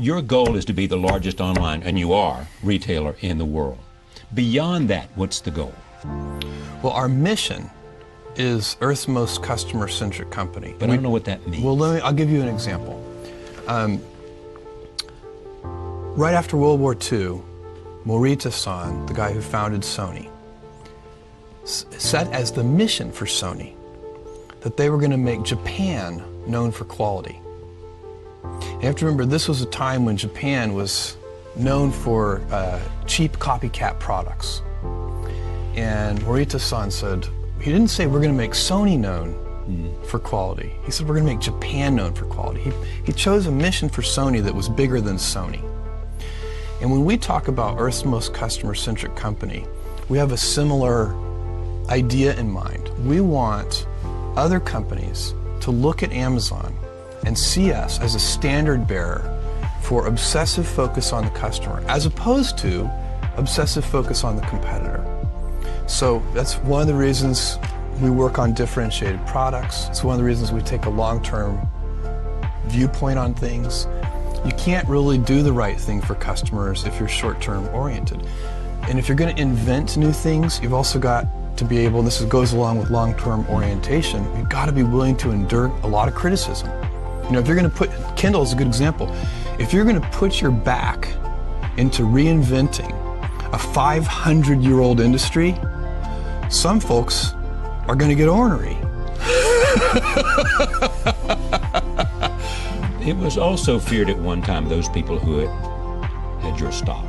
your goal is to be the largest online, and you are, retailer in the world. Beyond that, what's the goal? Well, our mission is Earth's most customer-centric company. But I don't know what that means. Well, I'll give you an example. Right after World War II, Morita-san, the guy who founded Sony, set as the mission for Sony that they were going to make Japan known for quality. You have to remember, this was a time when Japan was known for cheap copycat products. And Morita-san said, he didn't say we're going to make Sony known for quality. He said we're going to make Japan known for quality. He chose a mission for Sony that was bigger than Sony. And when we talk about Earth's most customer-centric company, we have a similar idea in mind. We want other companies to look at Amazon and see us as a standard bearer for obsessive focus on the customer, as opposed to obsessive focus on the competitor. So that's one of the reasons we work on differentiated products. It's one of the reasons we take a long-term viewpoint on things. You can't really do the right thing for customers if you're short-term oriented. And if you're going to invent new things, you've also got to be able, and this goes along with long-term orientation, you've got to be willing to endure a lot of criticism. You know, if you're going to put, Kindle is a good example, if you're going to put your back into reinventing a 500-year-old industry, some folks are going to get ornery. It was also feared at one time, those people who had your stock,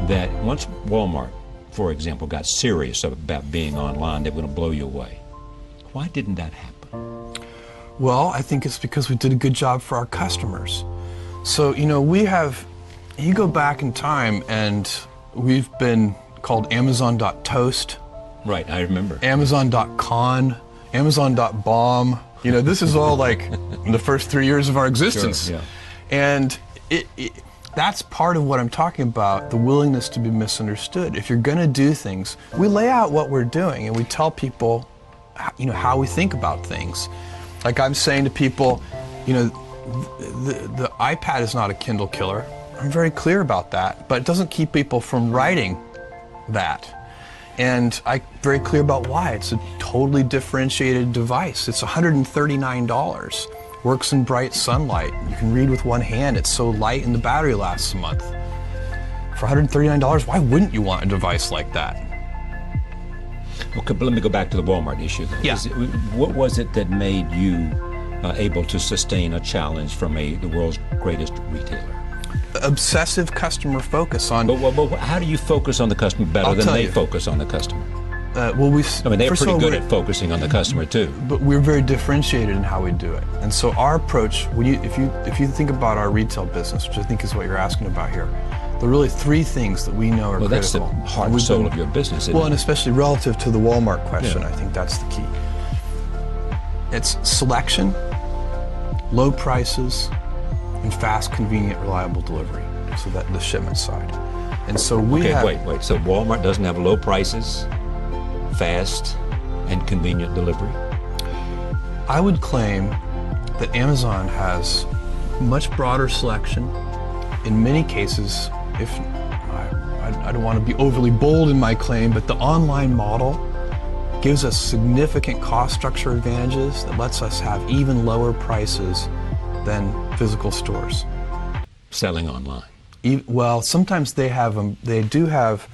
that once Walmart, for example, got serious about being online, they were going to blow you away. Why didn't that happen? Well, I think it's because we did a good job for our customers. So, you know, you go back in time and we've been called Amazon.toast. Right, I remember. Amazon.con, Amazon.bomb. You know, this is all like in the first 3 years of our existence. Sure, yeah. And that's part of what I'm talking about, the willingness to be misunderstood. If you're going to do things, we lay out what we're doing and we tell people, you know, how we think about things. Like I'm saying to people, you know, the iPad is not a Kindle killer. I'm very clear about that, but it doesn't keep people from writing that. And I'm very clear about why. It's a totally differentiated device. It's $139. Works in bright sunlight. You can read with one hand. It's so light and the battery lasts a month. For $139, why wouldn't you want a device like that? Okay, but let me go back to the Walmart issue then. Yeah. What was it that made you able to sustain a challenge from the world's greatest retailer? Obsessive customer focus on... But how do you focus on the customer better than they focus on the customer? Well, I mean, they're pretty good at focusing on the customer too. But we're very differentiated in how we do it. And so our approach, if you think about our retail business, which I think is what you're asking about here, there are really three things that we know are critical. That's the heart and soul of your business, isn't it? Well, and especially relative to the Walmart question, I think that's the key. It's selection, low prices, and fast, convenient, reliable delivery. So that the shipment side. And so we have... Wait. So Walmart doesn't have low prices, fast, and convenient delivery? I would claim that Amazon has much broader selection. In many cases, if I don't want to be overly bold in my claim, but the online model gives us significant cost structure advantages that lets us have even lower prices than physical stores. Selling online? Well, sometimes they do have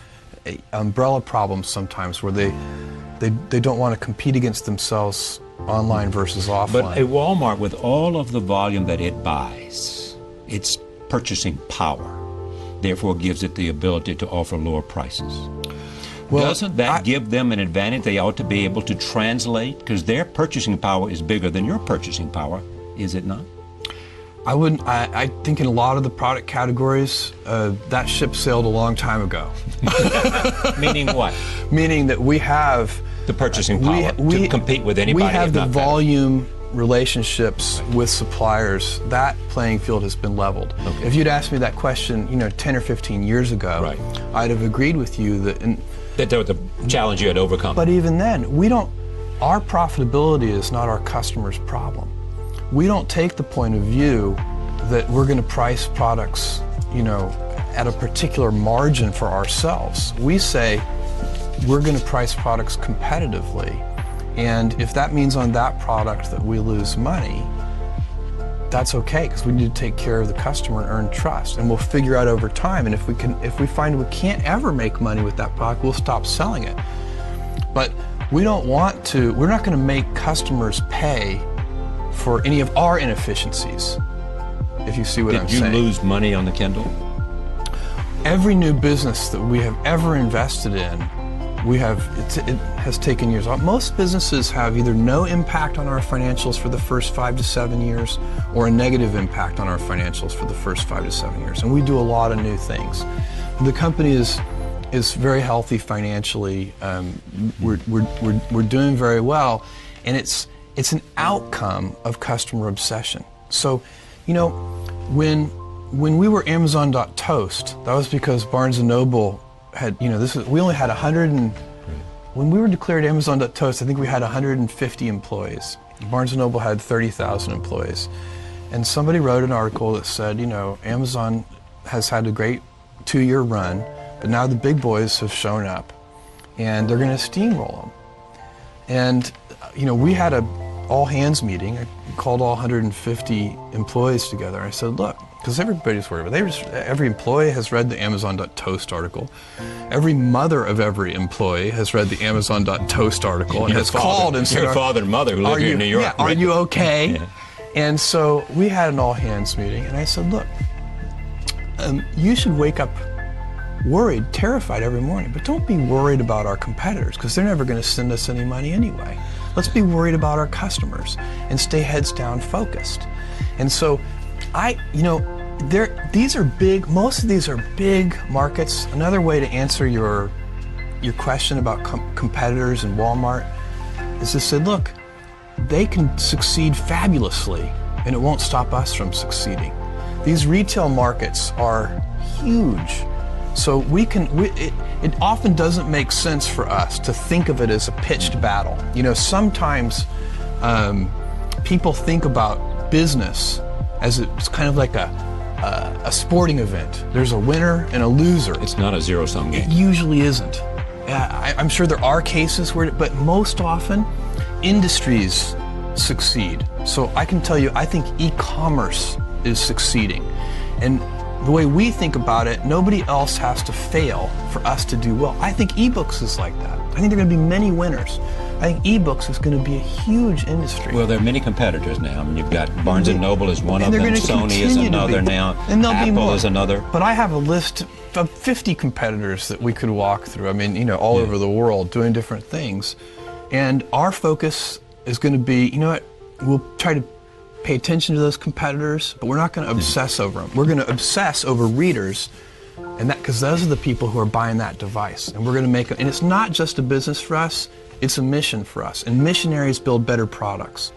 umbrella problems sometimes where they don't want to compete against themselves online versus offline. But a Walmart, with all of the volume that it buys, its purchasing power, therefore gives it the ability to offer lower prices. Well, doesn't that give them an advantage they ought to be able to translate? Because their purchasing power is bigger than your purchasing power, is it not? I think in a lot of the product categories, that ship sailed a long time ago. Meaning what? Meaning that we have the purchasing power to compete with anybody. We have the volume relationships with suppliers. That playing field has been leveled. Okay. If you'd asked me that question, 10 or 15 years ago, I'd have agreed with you that there was the challenge you had overcome. But even then, our profitability is not our customer's problem. We don't take the point of view that we're going to price products, at a particular margin for ourselves. We say we're going to price products competitively, and if that means on that product that we lose money, that's okay, because we need to take care of the customer and earn trust, and we'll figure out over time. And if we find we can't ever make money with that product, we'll stop selling it. But we're not going to make customers pay for any of our inefficiencies, if you see what I'm saying. Did you lose money on the Kindle? Every new business that we have ever invested in, it has taken years. Most businesses have either no impact on our financials for the first 5 to 7 years, or a negative impact on our financials for the first 5 to 7 years. And we do a lot of new things. The company is very healthy financially. We're doing very well, and it's an outcome of customer obsession. So, when we were Amazon.toast, that was because Barnes & Noble had, we only had when we were declared Amazon.toast, I think we had 150 employees. Barnes & Noble had 30,000 employees. And somebody wrote an article that said, Amazon has had a great 2-year run, but now the big boys have shown up, and they're going to steamroll them. And, we had a all-hands meeting. I called all 150 employees together. I said, look, because everybody's worried about it. Every employee has read the Amazon.toast article. Every mother of every employee has read the Amazon.toast article and has called and said, your father and mother who live here in New York. Yeah, are you okay? Yeah. And so we had an all-hands meeting, and I said, look, you should wake up worried, terrified every morning, but don't be worried about our competitors, because they're never going to send us any money anyway. Let's be worried about our customers and stay heads down focused. And so these are big, most of these are big markets. Another way to answer your question about competitors and Walmart is to say, look, they can succeed fabulously, and it won't stop us from succeeding. These retail markets are huge. So it often doesn't make sense for us to think of it as a pitched battle. Sometimes people think about business as it's kind of like a sporting event. There's a winner and a loser. It's not a zero-sum game. It usually isn't. I'm sure there are cases where, but most often, industries succeed. So I can tell you, I think e-commerce is succeeding. And the way we think about it, nobody else has to fail for us to do well. I think ebooks is like that. I think there are going to be many winners. I think ebooks is going to be a huge industry. Well, there are many competitors now. I mean, you've got Barnes & Noble is one of them, Sony is another now, and there'll be Apple more. is another. But I have a list of 50 competitors that we could walk through. I mean, all over the world doing different things. And our focus is going to be, we'll try to pay attention to those competitors, but we're not going to obsess over them. We're going to obsess over readers, and because those are the people who are buying that device. And we're going to make it, and it's not just a business for us, it's a mission for us. And missionaries build better products.